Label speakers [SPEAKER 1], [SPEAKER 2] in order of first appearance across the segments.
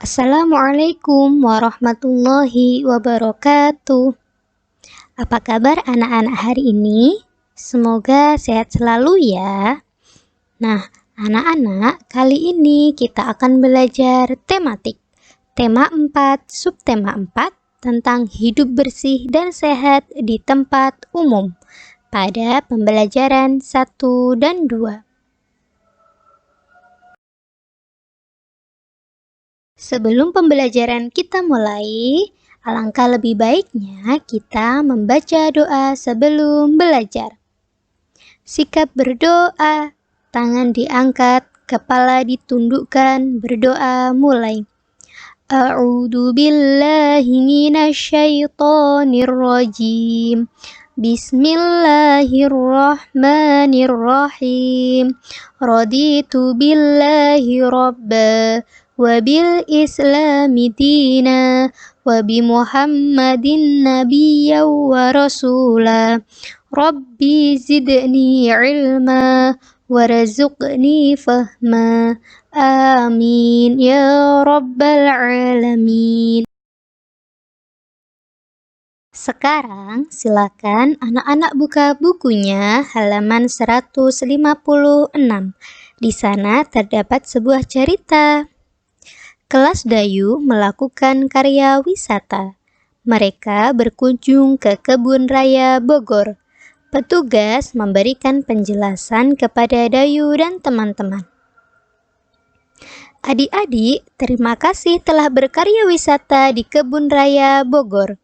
[SPEAKER 1] Assalamualaikum warahmatullahi wabarakatuh. Apa kabar anak-anak hari ini? Semoga sehat selalu ya. Nah, anak-anak, kali ini kita akan belajar tematik. Tema 4, subtema 4 tentang hidup bersih dan sehat di tempat umum pada pembelajaran 1 dan 2. Sebelum pembelajaran kita mulai, alangkah lebih baiknya kita membaca doa sebelum belajar. Sikap berdoa, tangan diangkat, kepala ditundukkan, berdoa mulai. A'udzu billahi minasyaitonir rajim. Bismillahirrahmanirrahim. Raditu billahi rabba wabil islami dina wabi muhammadin nabiyya wa rasula rabbi zidni ilma warzuqni fahma amin ya rabbal alamin. Sekarang silakan anak-anak buka bukunya halaman 156. Di sana terdapat sebuah cerita. Kelas Dayu melakukan karya wisata. Mereka berkunjung ke kebun raya Bogor. Petugas memberikan penjelasan kepada Dayu dan teman-teman. Adik-adik, terima kasih telah berkarya wisata di kebun raya Bogor.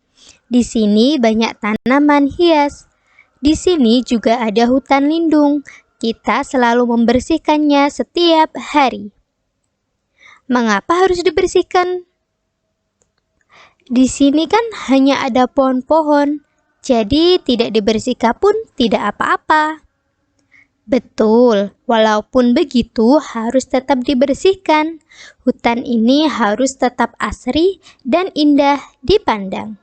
[SPEAKER 1] Di sini banyak tanaman hias. Di sini juga ada hutan lindung. Kita selalu membersihkannya setiap hari. Mengapa harus dibersihkan? Di sini kan hanya ada pohon-pohon, jadi tidak dibersihkan pun tidak apa-apa. Betul, walaupun begitu harus tetap dibersihkan. Hutan ini harus tetap asri dan indah dipandang.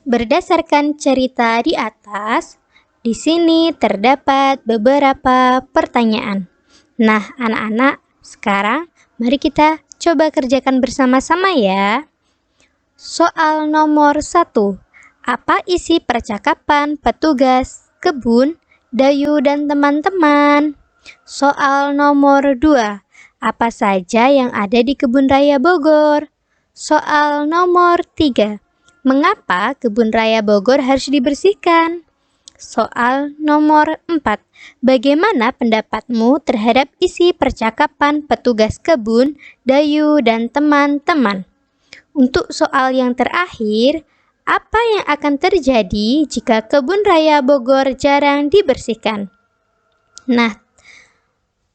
[SPEAKER 1] Berdasarkan cerita di atas, di sini terdapat beberapa pertanyaan. Nah, anak-anak, sekarang mari kita coba kerjakan bersama-sama ya. Soal nomor 1. Apa isi percakapan petugas kebun Dayu dan teman-teman? Soal nomor 2. Apa saja yang ada di kebun raya Bogor? Soal nomor 3. Mengapa kebun raya Bogor harus dibersihkan? Soal nomor 4. Bagaimana pendapatmu terhadap isi percakapan petugas kebun Dayu dan teman-teman? Untuk soal yang terakhir, apa yang akan terjadi jika kebun raya Bogor jarang dibersihkan? Nah,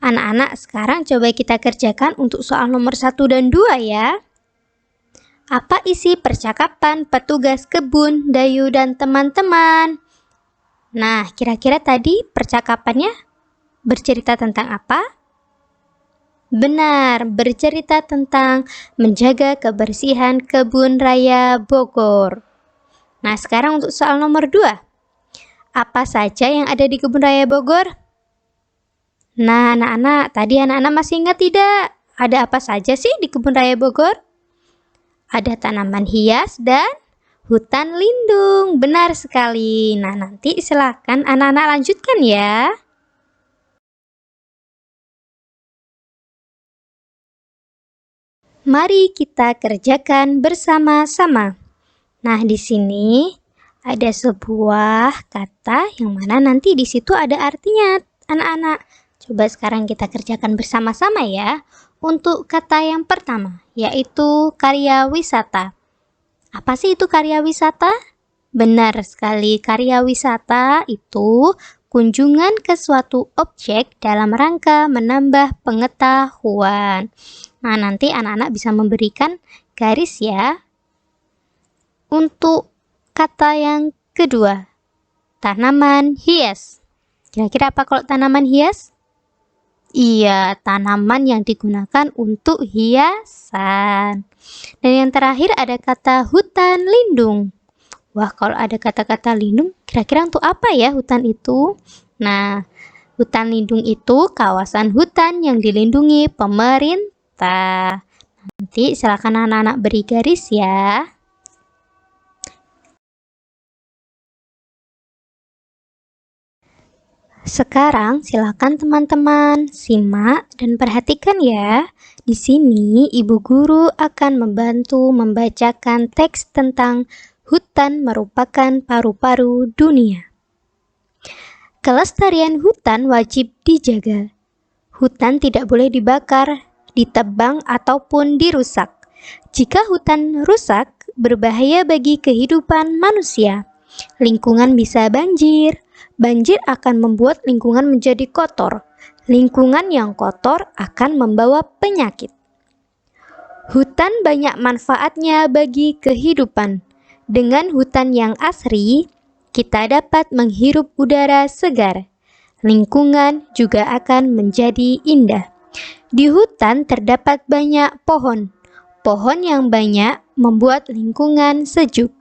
[SPEAKER 1] anak-anak, sekarang coba kita kerjakan untuk soal nomor 1 dan 2 ya. Apa isi percakapan petugas kebun Dayu dan teman-teman? Nah, kira-kira tadi percakapannya bercerita tentang apa? Benar, bercerita tentang menjaga kebersihan kebun raya Bogor. Nah, sekarang untuk soal nomor 2. Apa saja yang ada di kebun raya Bogor? Nah, anak-anak, tadi anak-anak masih ingat tidak? Ada apa saja sih di kebun raya Bogor? Ada tanaman hias dan hutan lindung. Benar sekali. Nah, nanti silakan anak-anak lanjutkan ya. Mari kita kerjakan bersama-sama. Nah, di sini ada sebuah kata yang mana nanti di situ ada artinya, anak-anak. Coba sekarang kita kerjakan bersama-sama ya. Untuk kata yang pertama, yaitu karya wisata. Apa sih itu karya wisata? Benar sekali, karya wisata itu kunjungan ke suatu objek dalam rangka menambah pengetahuan. Nah, nanti anak-anak bisa memberikan garis ya. Untuk kata yang kedua, tanaman hias. Kira-kira apa kalau tanaman hias? Iya, tanaman yang digunakan untuk hiasan. Dan yang terakhir ada kata hutan lindung. Wah, kalau ada kata-kata lindung, kira-kira untuk apa ya hutan itu? Nah, hutan lindung itu kawasan hutan yang dilindungi pemerintah. Nanti silakan anak-anak beri garis ya. Sekarang silakan teman-teman simak dan perhatikan ya. Di sini ibu guru akan membantu membacakan teks tentang hutan merupakan paru-paru dunia. Kelestarian hutan wajib dijaga. Hutan tidak boleh dibakar, ditebang ataupun dirusak. Jika hutan rusak, berbahaya bagi kehidupan manusia. Lingkungan bisa banjir. Banjir akan membuat lingkungan menjadi kotor. Lingkungan yang kotor akan membawa penyakit. Hutan banyak manfaatnya bagi kehidupan. Dengan hutan yang asri, kita dapat menghirup udara segar. Lingkungan juga akan menjadi indah. Di hutan terdapat banyak pohon. Pohon yang banyak membuat lingkungan sejuk.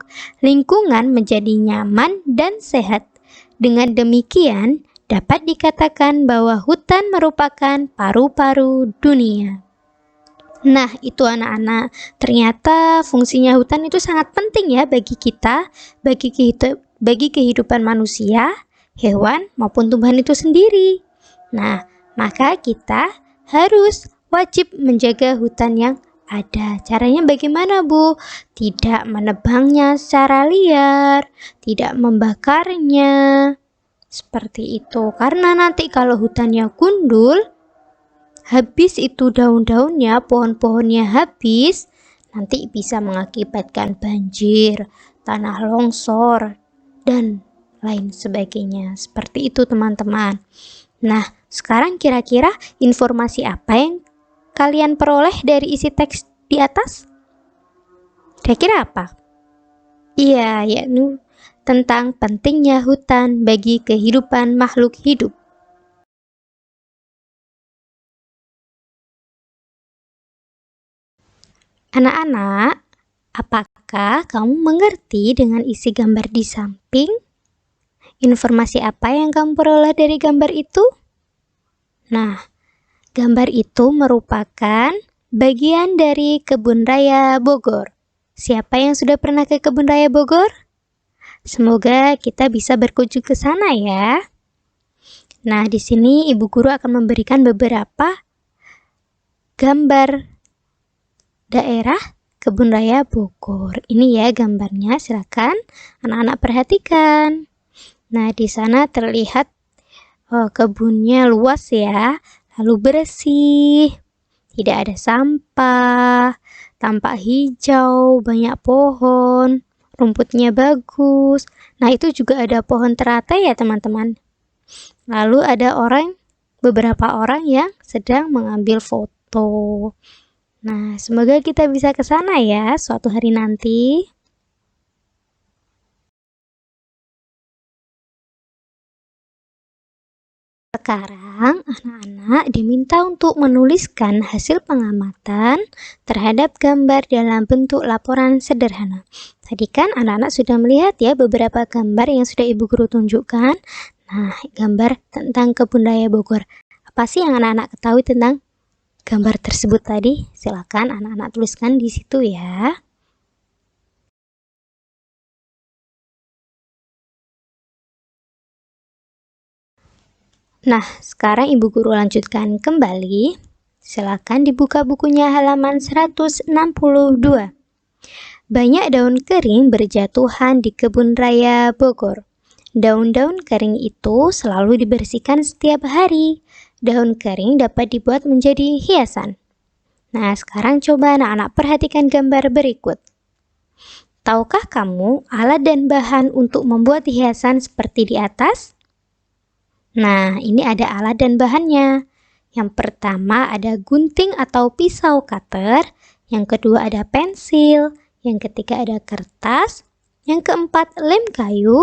[SPEAKER 1] Lingkungan menjadi nyaman dan sehat. Dengan demikian, dapat dikatakan bahwa hutan merupakan paru-paru dunia. Nah, itu anak-anak, ternyata fungsinya hutan itu sangat penting ya bagi kita, bagi kehidupan manusia, hewan, maupun tumbuhan itu sendiri. Nah, maka kita harus wajib menjaga hutan yang ada. Caranya bagaimana, Bu? Tidak menebangnya secara liar, tidak membakarnya. Seperti itu. Karena nanti kalau hutannya gundul, habis itu daun-daunnya, pohon-pohonnya habis, nanti bisa mengakibatkan banjir, tanah longsor, dan lain sebagainya. Seperti itu, teman-teman. Nah, sekarang kira-kira informasi apa yang kalian peroleh dari isi teks di atas? Kira-kira apa? Iya, yakni tentang pentingnya hutan bagi kehidupan makhluk hidup. Anak-anak, apakah kamu mengerti dengan isi gambar di samping? Informasi apa yang kamu peroleh dari gambar itu? Nah, gambar itu merupakan bagian dari Kebun Raya Bogor. Siapa yang sudah pernah ke Kebun Raya Bogor? Semoga kita bisa berkunjung ke sana ya. Nah, di sini Ibu Guru akan memberikan beberapa gambar daerah Kebun Raya Bogor. Ini ya gambarnya, silakan anak-anak perhatikan. Nah, di sana terlihat kebunnya luas ya, lalu bersih, tidak ada sampah, tampak hijau, banyak pohon, rumputnya bagus. Nah, itu juga ada pohon teratai ya teman-teman. Lalu ada beberapa orang yang sedang mengambil foto. Nah, semoga kita bisa ke sana ya suatu hari nanti. Sekarang, anak-anak diminta untuk menuliskan hasil pengamatan terhadap gambar dalam bentuk laporan sederhana. Tadi kan anak-anak sudah melihat ya beberapa gambar yang sudah Ibu Guru tunjukkan. Nah, gambar tentang Kebun Raya Bogor. Apa sih yang anak-anak ketahui tentang gambar tersebut tadi? Silakan anak-anak tuliskan di situ ya. Nah, sekarang Ibu Guru lanjutkan kembali. Silakan dibuka bukunya halaman 162. Banyak daun kering berjatuhan di Kebun Raya Bogor. Daun-daun kering itu selalu dibersihkan setiap hari. Daun kering dapat dibuat menjadi hiasan. Nah, sekarang coba anak-anak perhatikan gambar berikut. Tahukah kamu alat dan bahan untuk membuat hiasan seperti di atas? Nah, ini ada alat dan bahannya. Yang pertama ada gunting atau pisau cutter, yang kedua ada pensil, yang ketiga ada kertas, yang keempat lem kayu,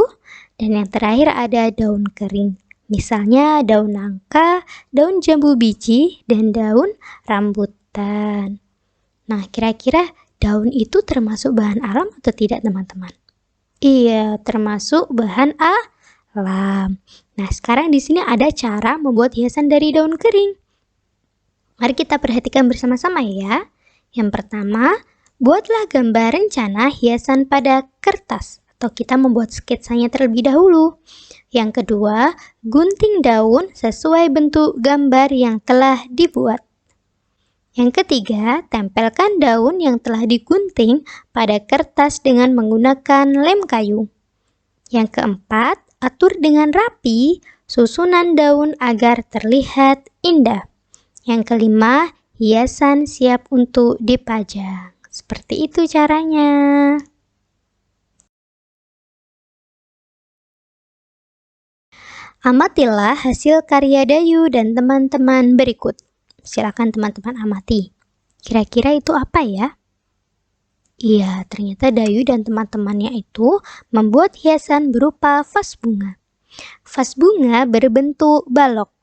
[SPEAKER 1] dan yang terakhir ada daun kering. Misalnya daun nangka, daun jambu biji, dan daun rambutan. Nah, kira-kira daun itu termasuk bahan alam atau tidak, teman-teman? Iya, termasuk bahan alam. Nah, sekarang di sini ada cara membuat hiasan dari daun kering. Mari kita perhatikan bersama-sama ya. Yang pertama, buatlah gambar rencana hiasan pada kertas atau kita membuat sketsanya terlebih dahulu. Yang kedua, gunting daun sesuai bentuk gambar yang telah dibuat. Yang ketiga, tempelkan daun yang telah digunting pada kertas dengan menggunakan lem kayu. Yang keempat, atur dengan rapi susunan daun agar terlihat indah. Yang kelima, hiasan siap untuk dipajang. Seperti itu caranya. Amatilah hasil karya Dayu dan teman-teman berikut. Silakan teman-teman amati. Kira-kira itu apa ya? Iya, ternyata Dayu dan teman-temannya itu membuat hiasan berupa vas bunga. Vas bunga berbentuk balok.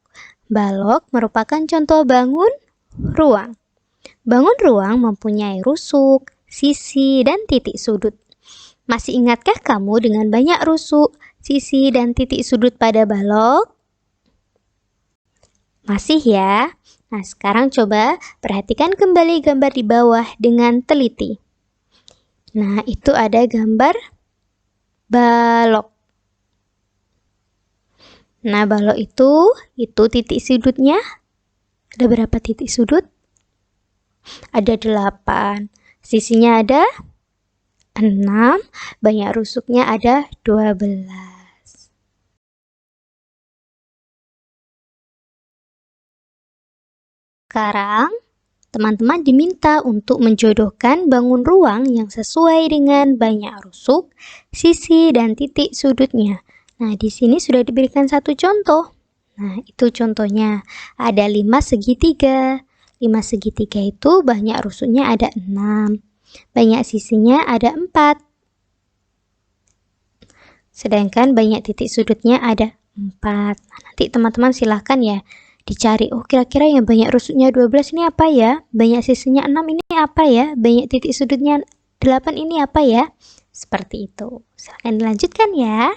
[SPEAKER 1] Balok merupakan contoh bangun ruang. Bangun ruang mempunyai rusuk, sisi, dan titik sudut. Masih ingatkah kamu dengan banyak rusuk, sisi, dan titik sudut pada balok? Masih ya? Nah, sekarang coba perhatikan kembali gambar di bawah dengan teliti. Nah, itu ada gambar balok. Nah, balok itu titik sudutnya. Ada berapa titik sudut? Ada 8. Sisinya ada 6. Banyak rusuknya ada 12. Sekarang, teman-teman diminta untuk menjodohkan bangun ruang yang sesuai dengan banyak rusuk, sisi, dan titik sudutnya. Nah, di sini sudah diberikan satu contoh. Nah, itu contohnya. Ada 5 segitiga. 5 segitiga itu banyak rusuknya ada 6. Banyak sisinya ada 4. Sedangkan banyak titik sudutnya ada 4. Nah, nanti teman-teman silahkan ya dicari, oh kira-kira yang banyak rusuknya 12 ini apa ya? Banyak sisinya 6 ini apa ya? Banyak titik sudutnya 8 ini apa ya? Seperti itu. Silahkan dilanjutkan ya.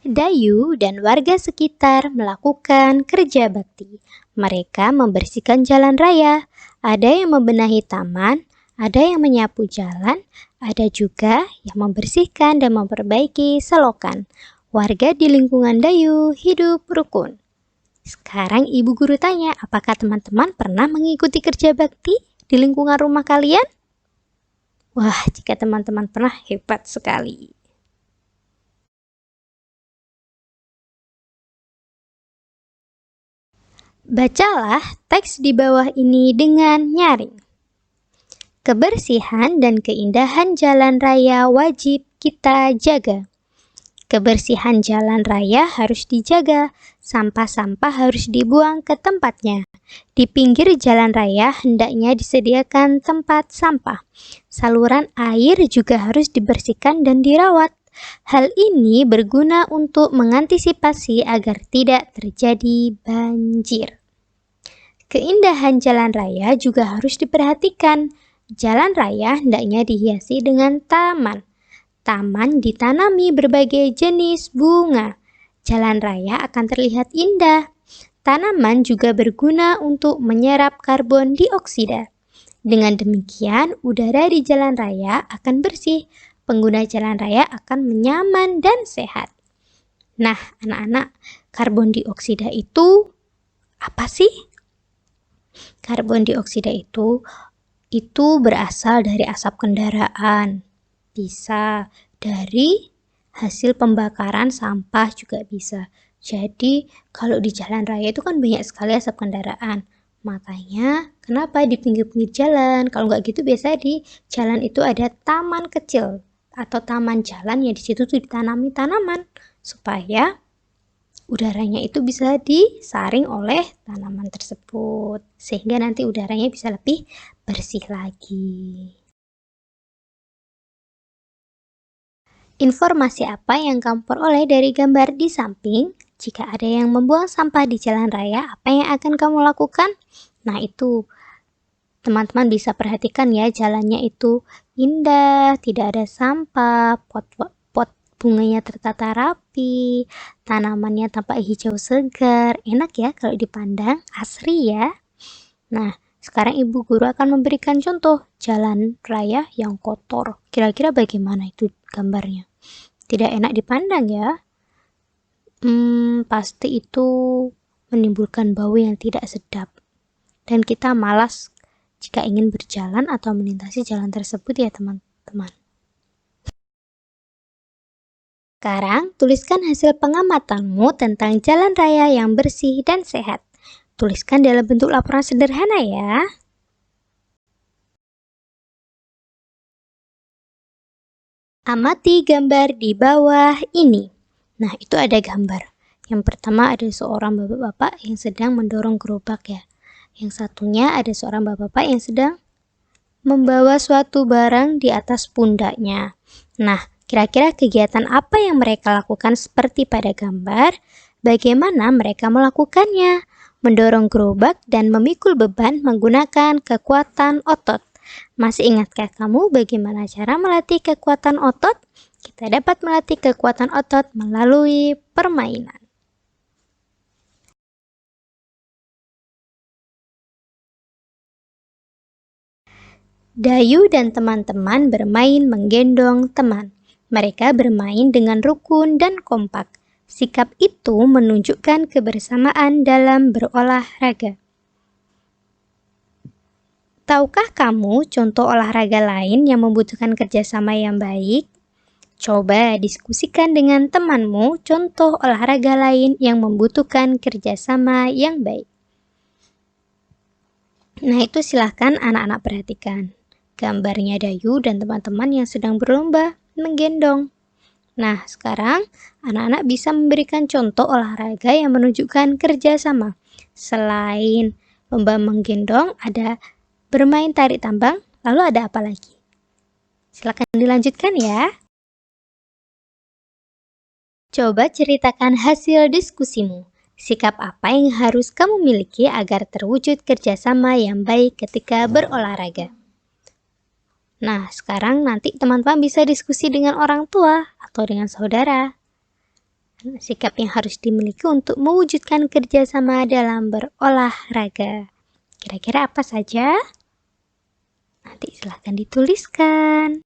[SPEAKER 1] Dayu dan warga sekitar melakukan kerja bakti. Mereka membersihkan jalan raya. Ada yang membenahi taman, ada yang menyapu jalan, ada juga yang membersihkan dan memperbaiki selokan. Warga di lingkungan Dayu hidup rukun. Sekarang ibu guru tanya, apakah teman-teman pernah mengikuti kerja bakti di lingkungan rumah kalian? Wah, jika teman-teman pernah, hebat sekali. Bacalah teks di bawah ini dengan nyaring. Kebersihan dan keindahan jalan raya wajib kita jaga. Kebersihan jalan raya harus dijaga, sampah-sampah harus dibuang ke tempatnya. Di pinggir jalan raya hendaknya disediakan tempat sampah. Saluran air juga harus dibersihkan dan dirawat. Hal ini berguna untuk mengantisipasi agar tidak terjadi banjir. Keindahan jalan raya juga harus diperhatikan. Jalan raya hendaknya dihiasi dengan taman. Taman ditanami berbagai jenis bunga. Jalan raya akan terlihat indah. Tanaman juga berguna untuk menyerap karbon dioksida. Dengan demikian, udara di jalan raya akan bersih. Pengguna jalan raya akan nyaman dan sehat. Nah, anak-anak, karbon dioksida itu apa sih? Karbon dioksida itu berasal dari asap kendaraan. Bisa dari hasil pembakaran sampah juga bisa. Jadi kalau di jalan raya itu kan banyak sekali asap kendaraan. Makanya kenapa di pinggir-pinggir jalan? Kalau nggak gitu biasa di jalan itu ada taman kecil atau taman jalan yang di situ tuh ditanami tanaman supaya udaranya itu bisa disaring oleh tanaman tersebut sehingga nanti udaranya bisa lebih bersih lagi. Informasi apa yang kamu peroleh dari gambar di samping? Jika ada yang membuang sampah di jalan raya, apa yang akan kamu lakukan? Nah, itu teman-teman bisa perhatikan ya, jalannya itu indah, tidak ada sampah, pot bunganya tertata rapi, tanamannya tampak hijau segar. Enak ya kalau dipandang, asri ya. Nah, sekarang ibu guru akan memberikan contoh jalan raya yang kotor. Kira-kira bagaimana itu gambarnya? Tidak enak dipandang ya. Pasti itu menimbulkan bau yang tidak sedap. Dan kita malas jika ingin berjalan atau melintasi jalan tersebut ya teman-teman. Sekarang, tuliskan hasil pengamatanmu tentang jalan raya yang bersih dan sehat. Tuliskan dalam bentuk laporan sederhana ya. Amati gambar di bawah ini. Nah, itu ada gambar. Yang pertama ada seorang bapak-bapak yang sedang mendorong gerobak ya. Yang satunya ada seorang bapak-bapak yang sedang membawa suatu barang di atas pundaknya. Nah, kira-kira kegiatan apa yang mereka lakukan seperti pada gambar? Bagaimana mereka melakukannya? Mendorong gerobak dan memikul beban menggunakan kekuatan otot. Masih ingatkah kamu bagaimana cara melatih kekuatan otot? Kita dapat melatih kekuatan otot melalui permainan. Dayu dan teman-teman bermain menggendong teman. Mereka bermain dengan rukun dan kompak. Sikap itu menunjukkan kebersamaan dalam berolahraga. Tahukah kamu contoh olahraga lain yang membutuhkan kerjasama yang baik? Coba diskusikan dengan temanmu contoh olahraga lain yang membutuhkan kerjasama yang baik. Nah, itu silahkan anak-anak perhatikan. Gambarnya Dayu dan teman-teman yang sedang berlomba menggendong. Nah, sekarang anak-anak bisa memberikan contoh olahraga yang menunjukkan kerjasama. Selain lomba menggendong, ada bermain tarik tambang, lalu ada apa lagi? Silakan dilanjutkan ya. Coba ceritakan hasil diskusimu. Sikap apa yang harus kamu miliki agar terwujud kerjasama yang baik ketika berolahraga? Nah, sekarang nanti teman-teman bisa diskusi dengan orang tua atau dengan saudara. Sikap yang harus dimiliki untuk mewujudkan kerjasama dalam berolahraga. Kira-kira apa saja? Nanti silahkan dituliskan.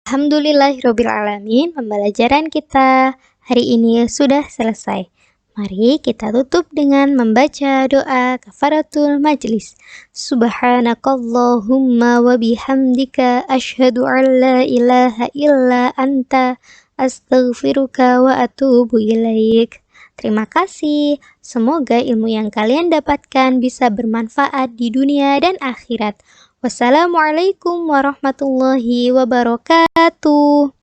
[SPEAKER 1] Alhamdulillahirrabbilalamin, pembelajaran kita hari ini sudah selesai. Mari kita tutup dengan membaca doa kafaratul majlis. Subhanakallahumma wa bihamdika asyhadu an la ilaha illa anta astaghfiruka wa atubu ilaik. Terima kasih. Semoga ilmu yang kalian dapatkan bisa bermanfaat di dunia dan akhirat. Wassalamualaikum warahmatullahi wabarakatuh.